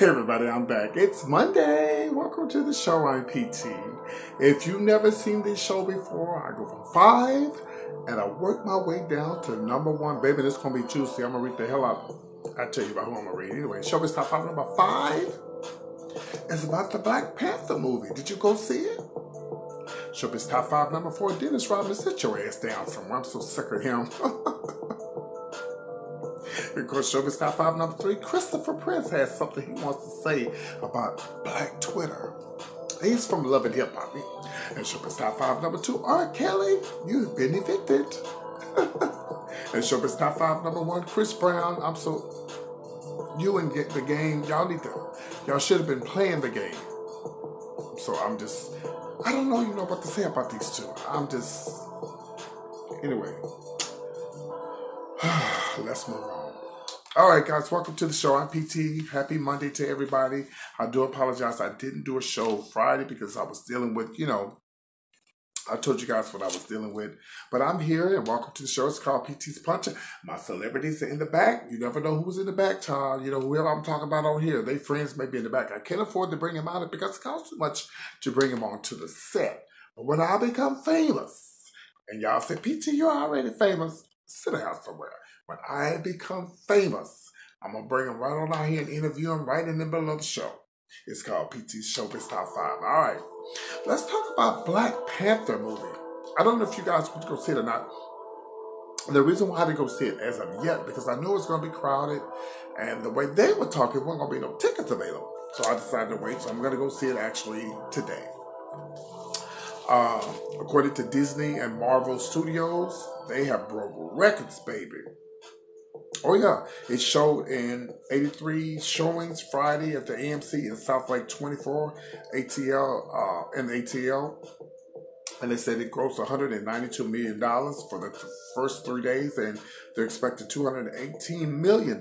Hey everybody, I'm back. It's Monday. Welcome to the show. I'm PT. If you've never seen this show before, I go from 5 and I work my way down to #1. Baby, this gonna be juicy. I'm gonna read the hell out of it. I'll tell you about who I'm gonna read. Anyway, show is top 5. Number 5 is about the Black Panther movie. Did you go see it? Show is top 5. Number 4, Dennis Rodman. Sit your ass down somewhere. I'm so sick of him. Of course, Showbiz Top 5, number 3, Christopher Prince has something he wants to say about Black Twitter. He's from Love and Hip Hop. And Showbiz Top 5, number 2, R. Kelly, you've been evicted. And Showbiz Top 5, number 1, Chris Brown, you and the game, y'all should have been playing the game. So I don't know what to say about these two. Anyway. Let's move on. All right, guys, welcome to the show. I'm PT. Happy Monday to everybody. I do apologize. I didn't do a show Friday because I was dealing with, I told you guys what I was dealing with. But I'm here, and welcome to the show. It's called PT's Puncher. My celebrities are in the back. You never know who's in the back, child. Whoever I'm talking about on here, they friends may be in the back. I can't afford to bring them out because it costs too much to bring them onto the set. But when I become famous, and y'all say, PT, you're already famous, sit down somewhere. When I become famous, I'm going to bring them right on out here and interview them right in the middle of the show. It's called PT's Showbiz Top 5. All right. Let's talk about Black Panther movie. I don't know if you guys want to go see it or not. The reason why I didn't go see it as of yet, because I knew it was going to be crowded, and the way they were talking, there weren't going to be no tickets available. So I decided to wait, so I'm going to go see it actually today. According to Disney and Marvel Studios, they have broke records, baby. Oh yeah, it showed in 83 showings Friday at the AMC in South Lake 24 ATL in ATL, and they said it grossed $192 million for the first 3 days, and they're expecting $218 million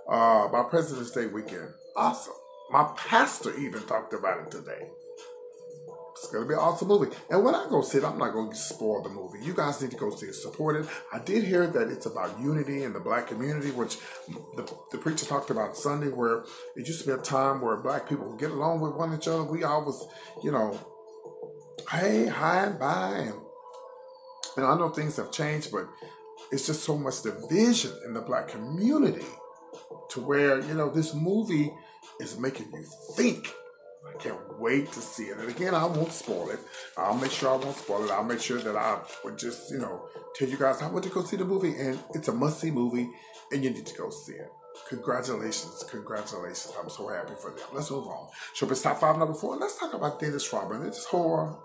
by President's Day weekend. Awesome. My pastor even talked about it today. It's going to be an awesome movie. And when I go see it, I'm not going to spoil the movie. You guys need to go see it, support it. I did hear that it's about unity in the Black community, which the preacher talked about Sunday, where it used to be a time where Black people would get along with one another. We always, hey, hi, and bye. And I know things have changed, but it's just so much division in the Black community to where, this movie is making you think. I can't wait to see it. And again, I won't spoil it. I'll make sure I won't spoil it. I'll make sure that I would just, tell you guys I went to go see the movie. And it's a must-see movie, and you need to go see it. Congratulations. Congratulations. I'm so happy for them. Let's move on. Showbiz Top 5, number 4. Let's talk about Dennis Rodman. It's horror.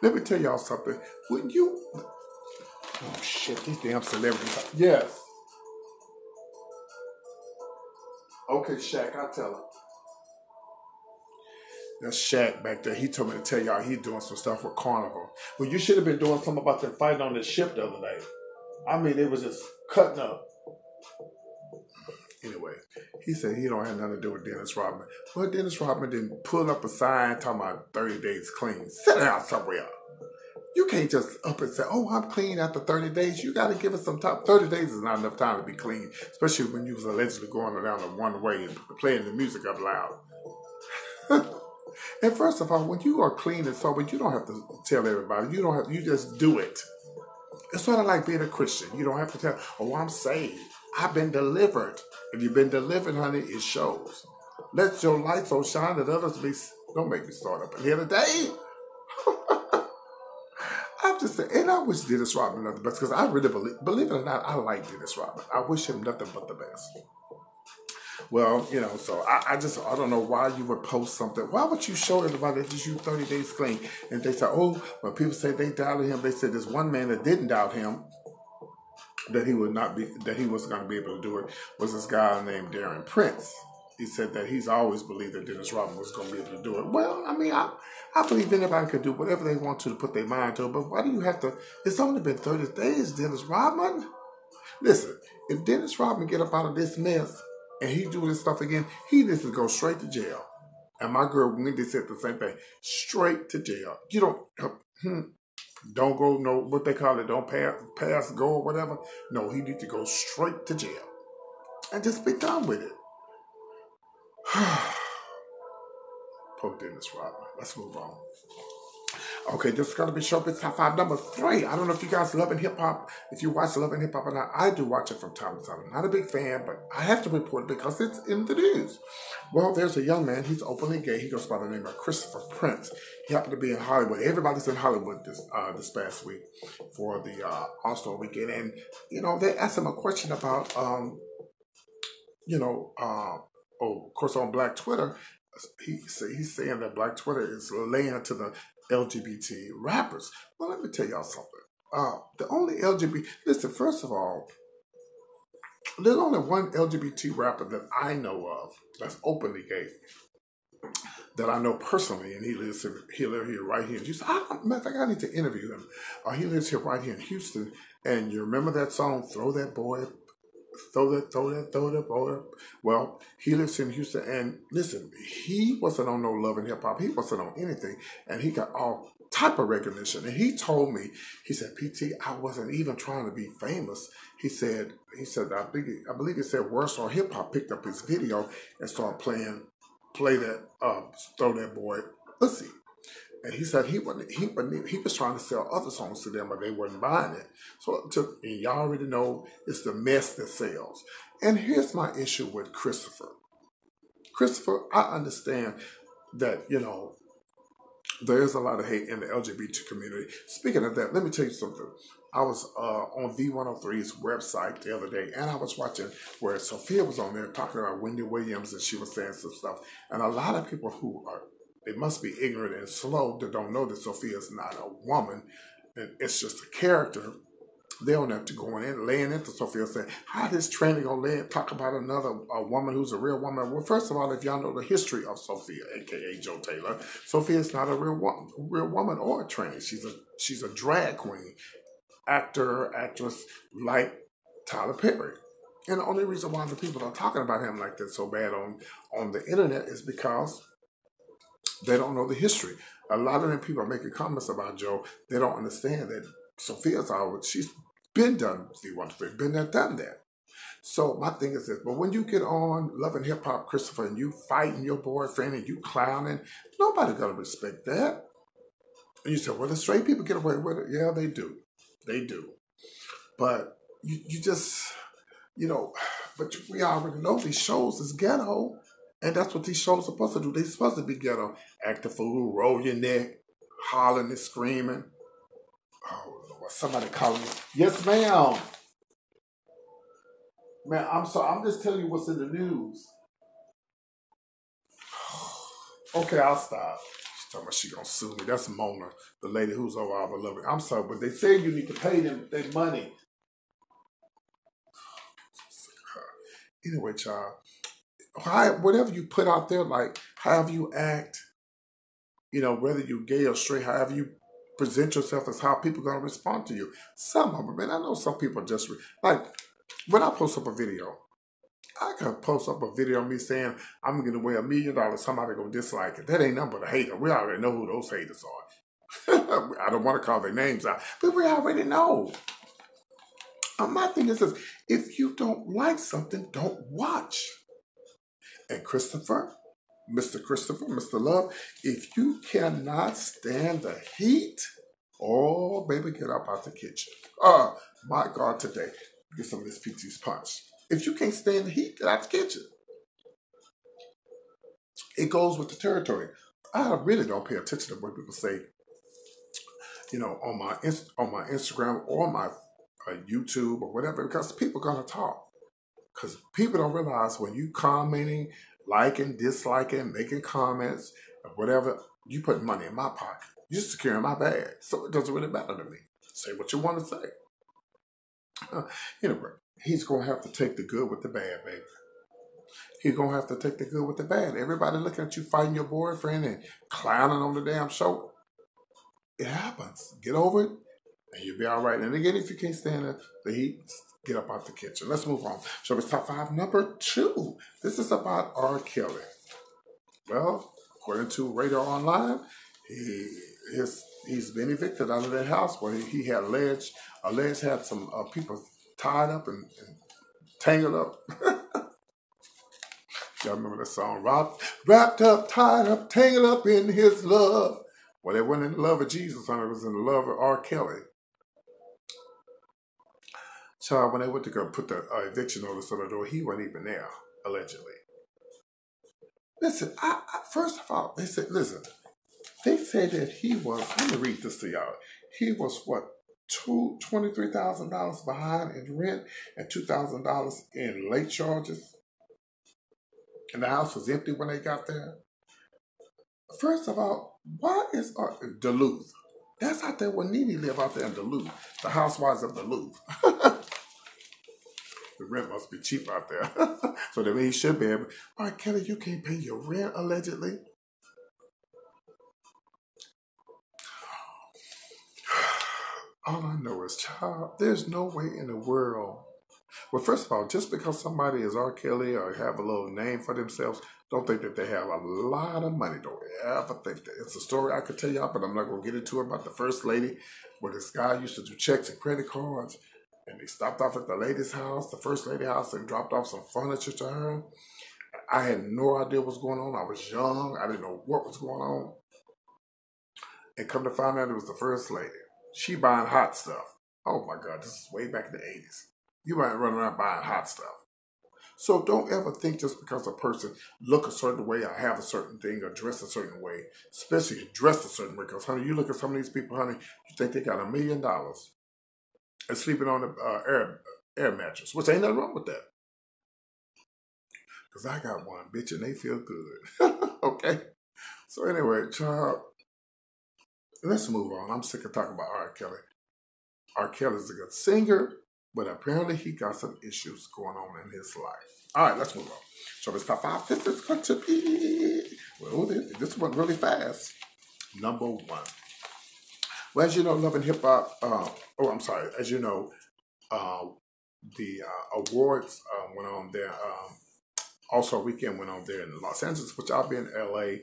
Let me tell y'all something. Oh, shit. These damn celebrities. Yes. Okay, Shaq, I'll tell him. That's Shaq back there. He told me to tell y'all he's doing some stuff with Carnival. Well, you should have been doing something about them fighting on the ship the other day. I mean, it was just cutting up. Anyway, he said he don't have nothing to do with Dennis Rodman. Well, Dennis Rodman didn't pull up a sign talking about 30 days clean. Sit down somewhere. You can't just up and say, oh, I'm clean after 30 days. You got to give it some time. 30 days is not enough time to be clean, especially when you was allegedly going down the one way and playing the music up loud. And first of all, when you are clean and sober, you don't have to tell everybody. You just do it. It's sort of like being a Christian. You don't have to tell, oh, I'm saved. I've been delivered. If you've been delivered, honey, it shows. Let your light so shine that others don't make me start up in here today. I'm just saying, and I wish Dennis Rodman nothing but because I really believe it or not, I like Dennis Rodman. I wish him nothing but the best. Well, so I don't know why you would post something. Why would you show everybody that you 30 days clean? And they say, oh, when people say they doubted him, they said there's one man that didn't doubt him, that he was going to be able to do it, was this guy named Darren Prince. He said that he's always believed that Dennis Rodman was going to be able to do it. Well, I mean, I believe anybody can do whatever they want to put their mind to it, but why do you have to? It's only been 30 days, Dennis Rodman. Listen, if Dennis Rodman get up out of this mess and he do this stuff again, he needs to go straight to jail. And my girl Wendy said the same thing. Straight to jail. You don't, Don't go, no, what they call it, don't pass, go or whatever. No, he need to go straight to jail and just be done with it. Poor Dennis Rodman. Let's move on. Okay, this is going to be Showbiz Top 5 number 3. I don't know if you guys love hip hop. If you watch Love and Hip Hop or not, I do watch it from time to time. I'm not a big fan, but I have to report it because it's in the news. Well, there's a young man. He's openly gay. He goes by the name of Christopher Prince. He happened to be in Hollywood. Everybody's in Hollywood this past week for the All-Star Weekend. And, you know, they asked him a question about, of course, on Black Twitter, he's saying that Black Twitter is laying to the LGBT rappers. Well, let me tell y'all something. The only LGBT, listen, first of all, there's only one LGBT rapper that I know of that's openly gay, that I know personally, and he lives here right here in Houston. Matter of fact, I need to interview him. He lives here right here in Houston, and you remember that song, Throw That Boy, Throw that boy. Well, he lives in Houston, and listen, he wasn't on no Love and Hip Hop. He wasn't on anything, and he got all type of recognition. And he told me, he said, PT, I wasn't even trying to be famous. He said, I believe he said Warsaw Hip Hop picked up his video and started play that Throw That Boy Pussy. And he said he was trying to sell other songs to them, but they wasn't buying it. So and y'all already know it's the mess that sells. And here's my issue with Christopher. Christopher, I understand that, you know, there's a lot of hate in the LGBT community. Speaking of that, let me tell you something. I was on V103's website the other day, and I was watching where Sophia was on there talking about Wendy Williams, and she was saying some stuff. And a lot of people who are, they must be ignorant and slow that don't know that Sophia is not a woman, and it's just a character. They don't have to go in laying into Sophia saying, how this tranny gonna talk about a woman who's a real woman? Well, first of all, if y'all know the history of Sophia, aka Joe Taylor, Sophia is not a real woman or a tranny. She's a drag queen, actress like Tyler Perry. And the only reason why the people are talking about him like that so bad on the internet is because they don't know the history. A lot of them people are making comments about Joe. They don't understand that she's been done V103, been there, done that. So my thing is this, but when you get on Love and Hip Hop, Christopher, and you fighting your boyfriend and you clowning, nobody gonna respect that. And you say, well, the straight people get away with it. Yeah, they do. They do. But you just, you know, but we already know these shows is ghetto. And that's what these shows are supposed to do. They're supposed to be ghetto. Act a fool, roll your neck, hollering and screaming. Oh, Lord, somebody calling me. Yes, ma'am. Man, I'm sorry. I'm just telling you what's in the news. Okay, I'll stop. She's talking about she gonna sue me. That's Mona, the lady who's over our beloved. I'm sorry, but they say you need to pay them their money. Anyway, child, whatever you put out there, like however you act, you know, whether you're gay or straight, however you present yourself is how people are gonna respond to you. Some of them, man, I know some people just like when I post up a video, I can post up a video of me saying I'm gonna weigh $1 million. Somebody gonna dislike it. That ain't nothing but a hater. We already know who those haters are. I don't want to call their names out, but we already know. My thing is this: if you don't like something, don't watch. And Christopher, Mr. Love, if you cannot stand the heat, oh, baby, get up out the kitchen. Oh, my God, today, get some of this PT's punch. If you can't stand the heat, get out the kitchen. It goes with the territory. I really don't pay attention to what people say, you know, on my Instagram or my YouTube or whatever, because people are going to talk. Because people don't realize when you commenting, liking, disliking, making comments, or whatever, you put money in my pocket. You're securing my bag. So it doesn't really matter to me. Say what you want to say. Anyway, he's going to have to take the good with the bad, baby. He's going to have to take the good with the bad. Everybody looking at you fighting your boyfriend and clowning on the damn show. It happens. Get over it, and you'll be all right. And again, if you can't stand the heat, get up out the kitchen. Let's move on. Showbiz Top 5 number 2. This is about R. Kelly. Well, according to Radar Online, He's been evicted out of that house where he had alleged had some people tied up and tangled up. Y'all remember that song? Wrapped up, tied up, tangled up in his love. Well, they weren't in the love of Jesus, honey. It was in the love of R. Kelly. So when they went to go put the eviction notice on the door, he wasn't even there, allegedly. Listen, first of all, they said that he was, let me read this to y'all. He was what, $23,000 behind in rent and $2,000 in late charges. And the house was empty when they got there. First of all, why is Duluth? That's out there where Nene live out there in Duluth. The housewives of Duluth. The rent must be cheap out there. So that means he should be able. All right, Kelly, you can't pay your rent, allegedly. All I know is, child, there's no way in the world. Well, first of all, just because somebody is R. Kelly or have a little name for themselves, don't think that they have a lot of money. Don't ever think that. It's a story I could tell y'all, but I'm not going to get into it, about the first lady, where this guy used to do checks and credit cards, and they stopped off at the lady's house, the first lady house, and dropped off some furniture to her. I had no idea what was going on. I was young. I didn't know what was going on. And come to find out, it was the first lady. She buying hot stuff. Oh my God, this is way back in the 80s. You might run around buying hot stuff. So don't ever think just because a person look a certain way or have a certain thing or dress a certain way, especially dressed a certain way, because, honey, you look at some of these people, honey, you think they got $1 million and sleeping on the air mattress, which ain't nothing wrong with that. Because I got one, bitch, and they feel good. Okay? So anyway, child, let's move on. I'm sick of talking about R. Kelly. R. Kelly's a good singer, but apparently he got some issues going on in his life. All right, let's move on. So this top 5, this is going to be, well, this went really fast. Number 1. Well, as you know, Love and Hip Hop, as you know, the awards went on there. Also, a weekend went on there in Los Angeles, which I'll be in LA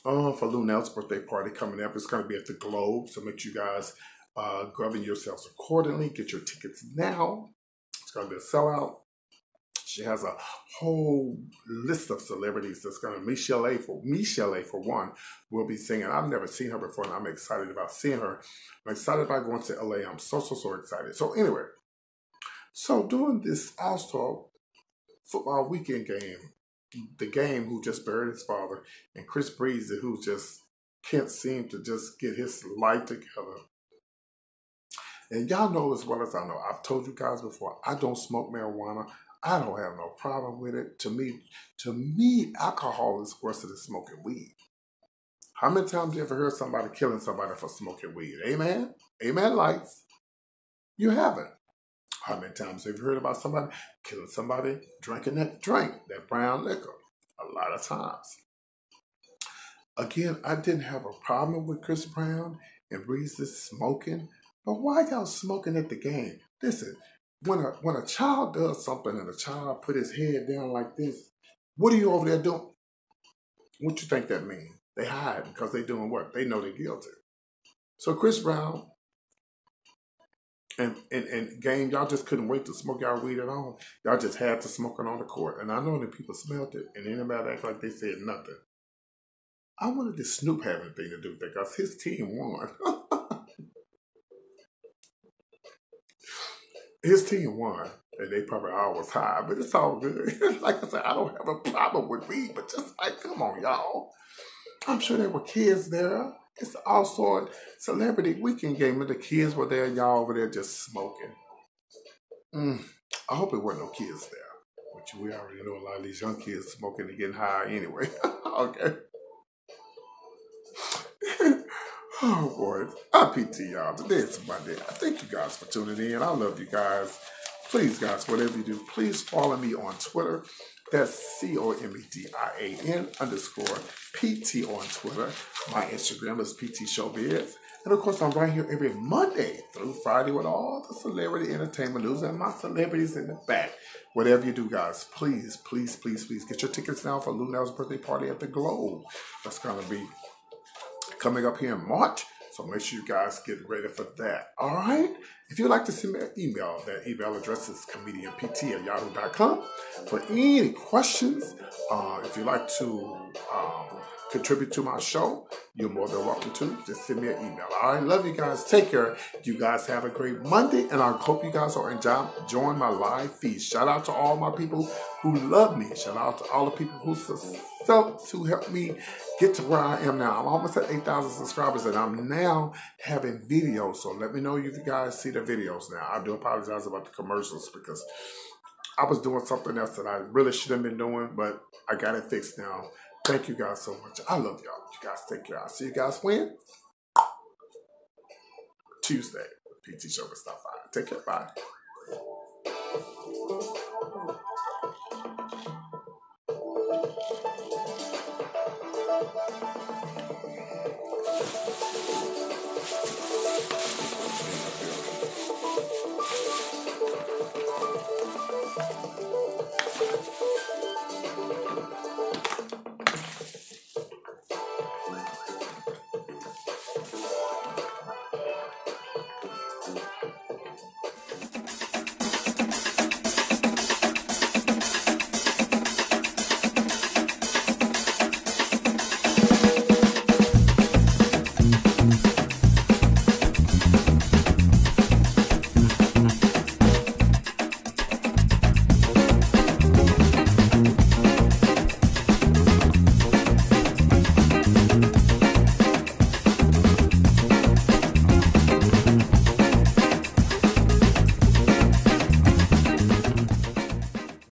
for Lunel's birthday party coming up. It's going to be at the Globe, so make you guys govern yourselves accordingly. Get your tickets now. It's going to be a sellout. She has a whole list of celebrities that's going to, Michelle A for one, will be singing. I've never seen her before, and I'm excited about seeing her. I'm excited about going to LA. I'm so excited. So anyway, so during this All-Star football weekend game, the game who just buried his father, and Chris Breezy, who just can't seem to just get his life together. And y'all know as well as I know, I've told you guys before, I don't smoke marijuana. I don't have no problem with it. To me, alcohol is worse than smoking weed. How many times you ever heard somebody killing somebody for smoking weed? Amen? Amen, lights. You haven't. How many times have you heard about somebody killing somebody drinking that drink, that brown liquor? A lot of times. Again, I didn't have a problem with Chris Brown and Breezy smoking, but why y'all smoking at the game? Listen, when a child does something and a child put his head down like this, what are you over there doing? What you think that means? They hide because they doing what? They know they're guilty. So Chris Brown and game, y'all just couldn't wait to smoke y'all weed at home. Y'all just had to smoke it on the court. And I know that people smelled it and anybody act like they said nothing. I wanted this Snoop have anything to do with that because his team won. His team won, and they probably all was high, but it's all good. Like I said, I don't have a problem with weed, but just like, come on, y'all. I'm sure there were kids there. It's also a celebrity weekend game, and the kids were there, y'all over there just smoking. I hope it weren't no kids there, but we already know a lot of these young kids smoking and getting high anyway. Okay. Oh boy, I PT y'all. Today is Monday. I thank you guys for tuning in. I love you guys. Please, guys, whatever you do, please follow me on Twitter. That's COMEDIAN _ PT on Twitter. My Instagram is PT Showbiz. And of course, I'm right here every Monday through Friday with all the celebrity entertainment news and my celebrities in the back. Whatever you do, guys, please get your tickets now for Lunel's birthday party at the Globe. That's going to be coming up here in March. So make sure you guys get ready for that. All right? If you'd like to send me an email, that email address is comedianpt@yahoo.com. For any questions, if you'd like to contribute to my show, you're more than welcome to. Just send me an email. All right? Love you guys. Take care. You guys have a great Monday, and I hope you guys are enjoying my live feed. Shout out to all my people who love me. Shout out to all the people who helped me get to where I am now. I'm almost at 8,000 subscribers, and I'm now having videos. So let me know if you guys see the videos now. I do apologize about the commercials because I was doing something else that I really shouldn't have been doing, but I got it fixed now. Thank you guys so much. I love y'all. You guys take care. I'll see you guys when? Tuesday. PT Show with Stuff. Take care. Bye.